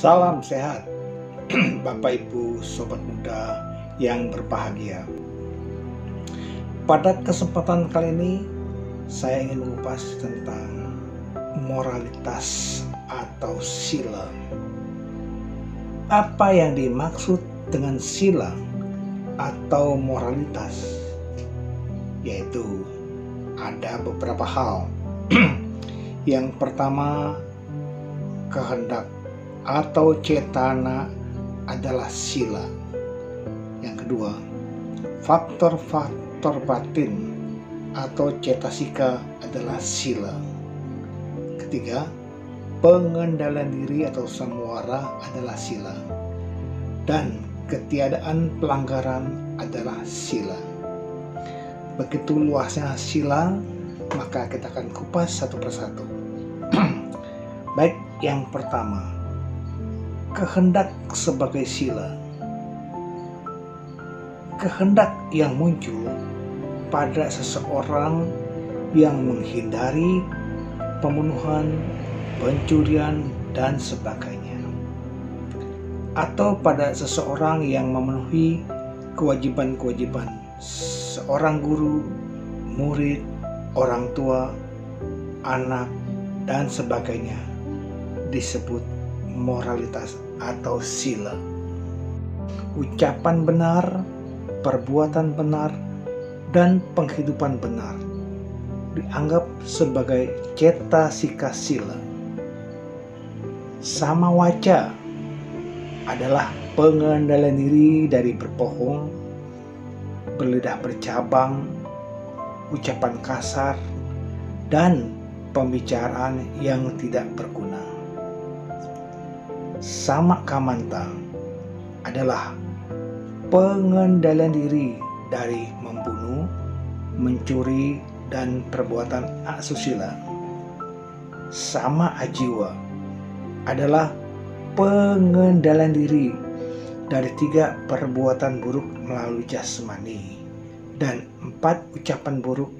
Salam sehat, Bapak Ibu Sobat Muda yang berbahagia. Pada kesempatan kali ini, saya ingin mengupas tentang moralitas atau sila. Apa yang dimaksud dengan sila atau moralitas? Yaitu ada beberapa hal. Yang pertama, kehendak atau cetana adalah sila. Yang kedua, faktor-faktor batin atau cetasika adalah sila. Ketiga, pengendalian diri atau samwara adalah sila. Dan ketiadaan pelanggaran adalah sila. Begitu luasnya sila, maka kita akan kupas satu persatu. Baik, yang pertama, kehendak sebagai sila. Kehendak yang muncul pada seseorang yang menghindari pembunuhan, pencurian, dan sebagainya. Atau pada seseorang yang memenuhi kewajiban-kewajiban seorang guru, murid, orang tua, anak, dan sebagainya, disebut moralitas atau sila. Ucapan benar, perbuatan benar, dan penghidupan benar dianggap sebagai cetasika sila. Samawaca adalah pengendalian diri dari berbohong, berlidah bercabang, ucapan kasar, dan pembicaraan yang tidak berguna. Samakamanta adalah pengendalian diri dari membunuh, mencuri, dan perbuatan asusila. Sama ajiwa adalah pengendalian diri dari 3 perbuatan buruk melalui jasmani dan 4 ucapan buruk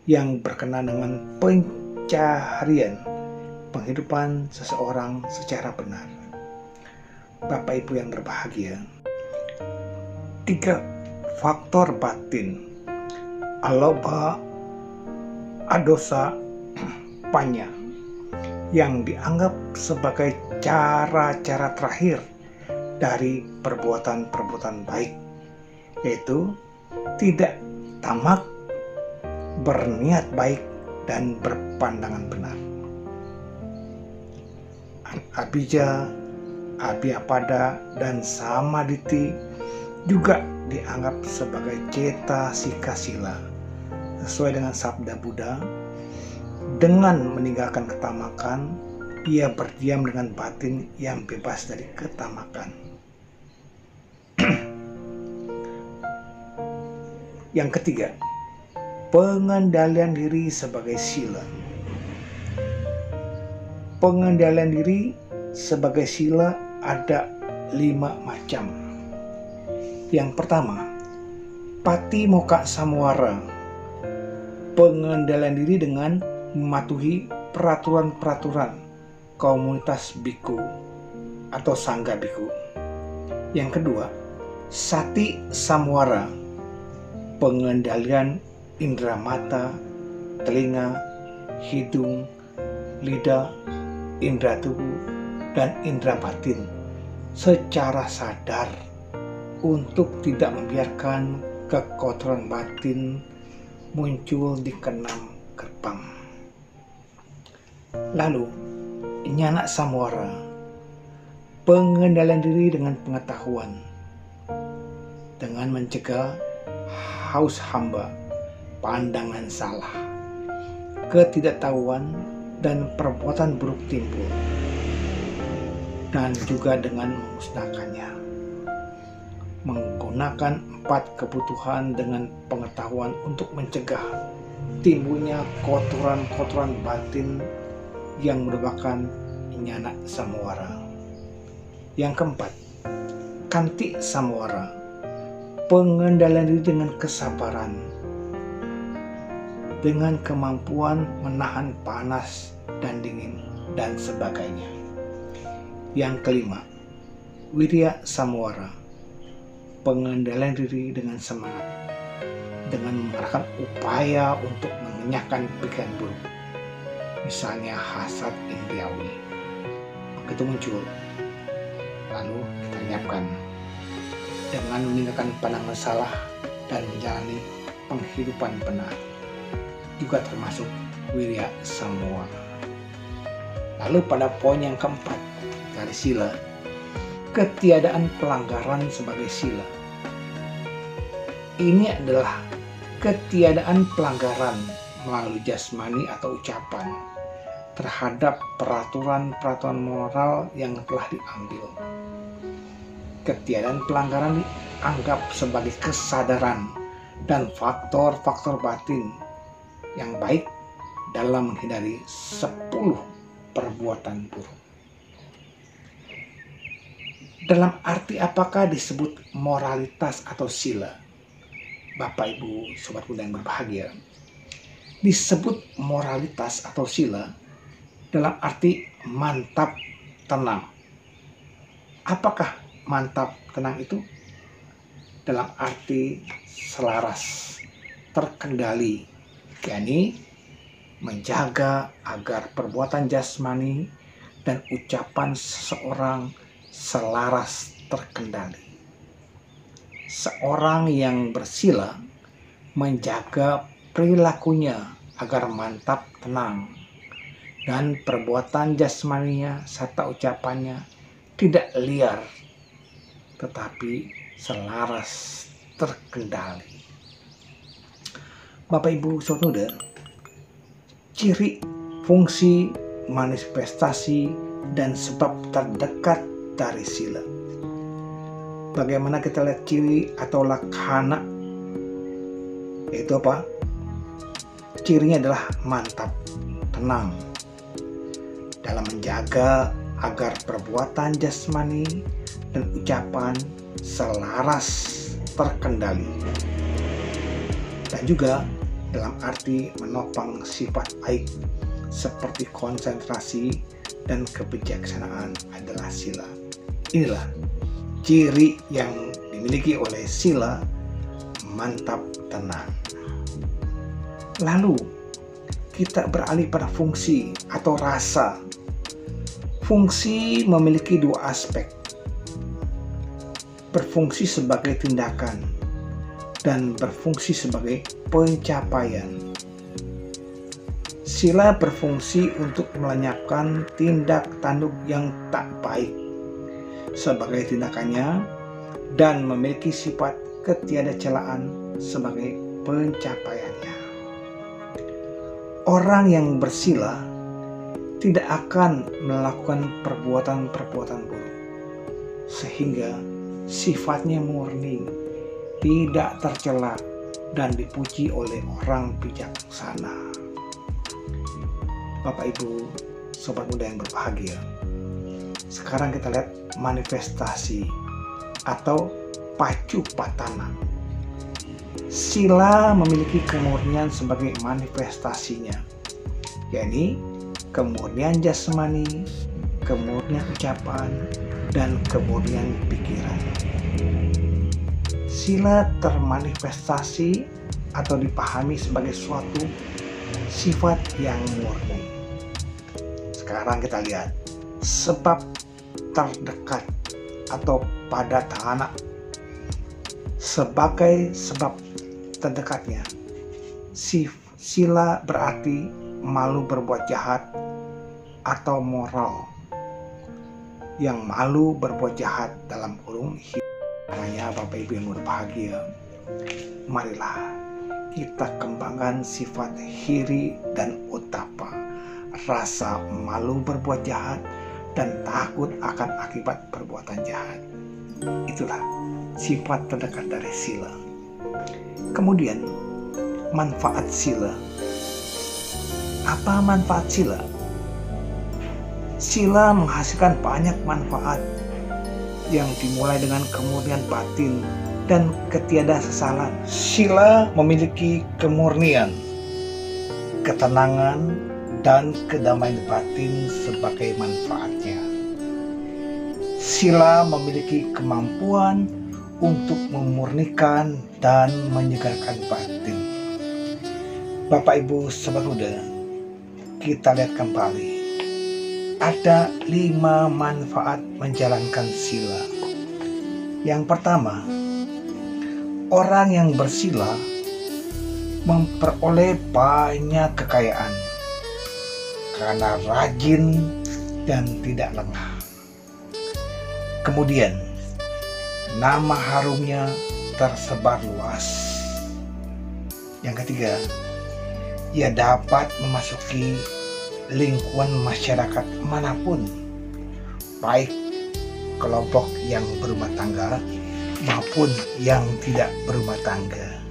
yang berkenaan dengan pencaharian penghidupan seseorang secara benar. Bapak Ibu yang berbahagia, 3 faktor batin, aloba, adosa, panya, yang dianggap sebagai cara-cara terakhir dari perbuatan-perbuatan baik, yaitu tidak tamak, berniat baik, dan berpandangan benar. Abija, abhyapada, dan samaditi juga dianggap sebagai cetasika sila. Sesuai dengan sabda Buddha, dengan meninggalkan ketamakan, ia berdiam dengan batin yang bebas dari ketamakan. Yang ketiga, pengendalian diri sebagai sila. Pengendalian diri sebagai sila ada 5 macam. Yang pertama, patimokkha samwara, pengendalian diri dengan mematuhi peraturan-peraturan komunitas biku atau sangga biku. Yang kedua, sati samwara, pengendalian indera mata, telinga, hidung, lidah, indera tubuh, dan indera batin secara sadar untuk tidak membiarkan kekotoran batin muncul di keenam gerbang. Lalu, nyana samwara, pengendalian diri dengan pengetahuan, dengan mencegah haus hamba, pandangan salah, ketidaktahuan, dan perbuatan buruk timbul, dan juga dengan memusnahkannya. Menggunakan 4 kebutuhan dengan pengetahuan untuk mencegah timbulnya kotoran-kotoran batin yang merupakan nyana samwara. Yang keempat, kanti samwara, pengendalian diri dengan kesabaran, dengan kemampuan menahan panas dan dingin, dan sebagainya. Yang kelima, wirya samwara, pengendalian diri dengan semangat, dengan mengarahkan upaya untuk mengenyahkan pikiran buruk, misalnya hasad indriawi. Begitu muncul, lalu kita lenyapkan dengan meninggalkan pandangan salah dan menjalani penghidupan benar, juga termasuk wirya samwara. Lalu pada poin yang keempat dari sila, ketiadaan pelanggaran sebagai sila. Ini adalah ketiadaan pelanggaran melalui jasmani atau ucapan terhadap peraturan-peraturan moral yang telah diambil. Ketiadaan pelanggaran dianggap sebagai kesadaran dan faktor-faktor batin yang baik dalam menghindari 10 perbuatan buruk. Dalam arti apakah disebut moralitas atau sila? Bapak, Ibu, Sobat Muda yang berbahagia, disebut moralitas atau sila dalam arti mantap tenang. Apakah mantap tenang itu? Dalam arti selaras, terkendali, yakni menjaga agar perbuatan jasmani dan ucapan seseorang selaras terkendali. Seorang yang bersila menjaga perilakunya agar mantap tenang dan perbuatan jasmaninya serta ucapannya tidak liar tetapi selaras terkendali. Bapak, Ibu, Saudara, ciri, fungsi, manifestasi, dan sebab terdekat dari sila. Bagaimana kita lihat ciri atau laksana? Yaitu apa? Cirinya adalah mantap, tenang, dalam menjaga agar perbuatan jasmani dan ucapan selaras terkendali, dan juga dalam arti menopang sifat baik seperti konsentrasi dan kebijaksanaan adalah sila. Inilah ciri yang dimiliki oleh sila mantap tenang. Lalu kita beralih pada fungsi atau rasa. Fungsi memiliki dua aspek, berfungsi sebagai tindakan dan berfungsi sebagai pencapaian. Sila berfungsi untuk melenyapkan tindak tanduk yang tak baik sebagai tindakannya dan memiliki sifat ketiadacelaaan sebagai pencapaiannya. Orang yang bersila tidak akan melakukan perbuatan-perbuatan buruk, sehingga sifatnya murni, tidak tercela dan dipuji oleh orang bijaksana. Bapak, Ibu, Sobat Muda yang berbahagia, sekarang kita lihat manifestasi atau pacu patana. Sila memiliki kemurnian sebagai manifestasinya, yakni kemurnian jasmani, kemurnian ucapan, dan kemurnian pikiran. Sila termanifestasi atau dipahami sebagai suatu sifat yang murni. Sekarang kita lihat sebab terdekat atau padatana. Sebagai sebab terdekatnya, sila berarti malu berbuat jahat atau moral yang malu berbuat jahat dalam kurung hidup. Karena Bapak, Ibu yang berbahagia, marilah kita kembangkan sifat hiri dan utapa, rasa malu berbuat jahat dan takut akan akibat perbuatan jahat. Itulah sifat terdekat dari sila. Kemudian manfaat sila. Apa manfaat sila? Sila menghasilkan banyak manfaat yang dimulai dengan kemurnian batin dan ketiadaksesalan. Sila memiliki kemurnian, ketenangan, dan kedamaian batin sebagai manfaatnya. sila memiliki kemampuan untuk memurnikan dan menyegarkan batin. Bapak Ibu Sobat Muda, kita lihat kembali. Ada 5 manfaat menjalankan sila. Yang pertama, orang yang bersila memperoleh banyak kekayaan karena rajin dan tidak lengah. Kemudian, nama harumnya tersebar luas. Yang ketiga, ia dapat memasuki lingkungan masyarakat manapun, baik kelompok yang berumah tangga maupun yang tidak berumah tangga.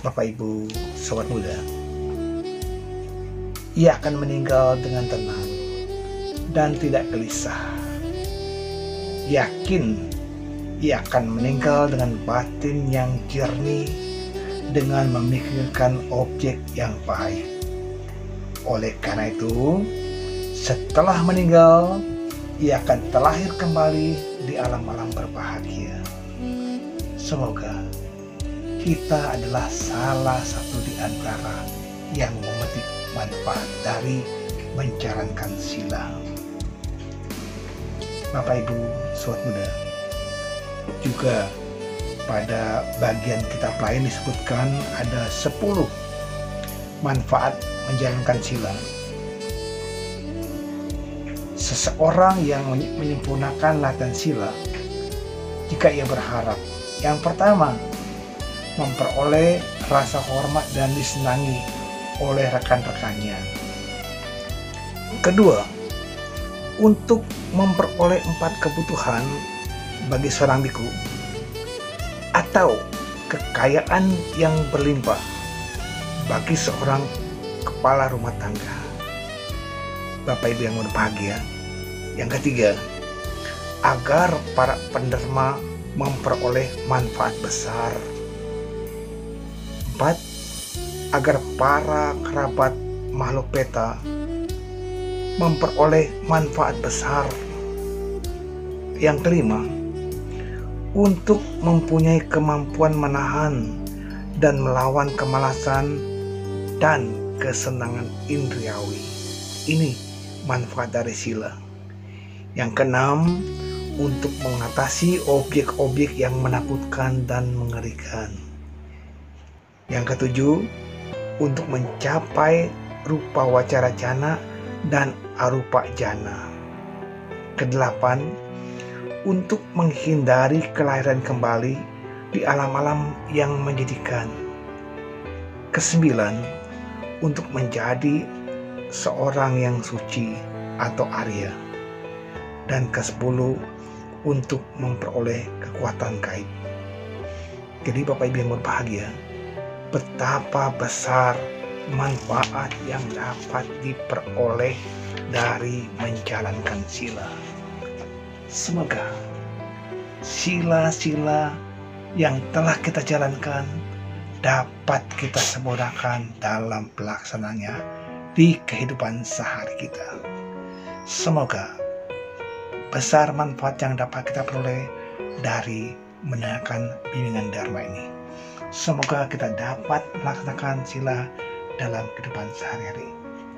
Bapak Ibu Sobat Muda, ia akan meninggal dengan tenang dan tidak gelisah. Yakin ia akan meninggal dengan batin yang jernih, dengan memikirkan objek yang baik. Oleh karena itu, setelah meninggal, ia akan terlahir kembali di alam-alam berbahagia. Semoga kita adalah salah satu di antara yang memetik manfaat dari menjalankan sila. Bapak Ibu Sobat Muda, juga pada bagian kitab lain disebutkan ada 10 manfaat menjalankan sila. Seseorang yang menyempurnakan latihan sila, jika ia berharap, yang pertama, memperoleh rasa hormat dan disenangi oleh rekan-rekannya. Kedua, untuk memperoleh 4 kebutuhan bagi seorang biku atau kekayaan yang berlimpah bagi seorang kepala rumah tangga. Bapak Ibu yang berbahagia. Yang ketiga, agar para penderma memperoleh manfaat besar. 4, agar para kerabat makhluk peta memperoleh manfaat besar. Yang kelima, untuk mempunyai kemampuan menahan dan melawan kemalasan dan kesenangan indriawi. Ini manfaat dari sila. Yang keenam, untuk mengatasi objek-objek yang menakutkan dan mengerikan. Yang ketujuh, untuk mencapai rupa wacara jana dan arupa jana. Kedelapan, untuk menghindari kelahiran kembali di alam-alam yang menyedihkan. Kesembilan, untuk menjadi seorang yang suci atau Arya. Dan ke-10, untuk memperoleh kekuatan gaib. Jadi Bapak Ibu yang berbahagia, betapa besar manfaat yang dapat diperoleh dari menjalankan sila. Semoga sila-sila yang telah kita jalankan dapat kita sempurnakan dalam pelaksananya di kehidupan sehari kita. Semoga besar manfaat yang dapat kita peroleh dari mendengarkan bimbingan Dharma ini. Semoga kita dapat melaksanakan sila dalam kehidupan sehari-hari.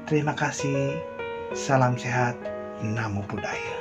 Terima kasih. Salam sehat. Namo Buddhaya.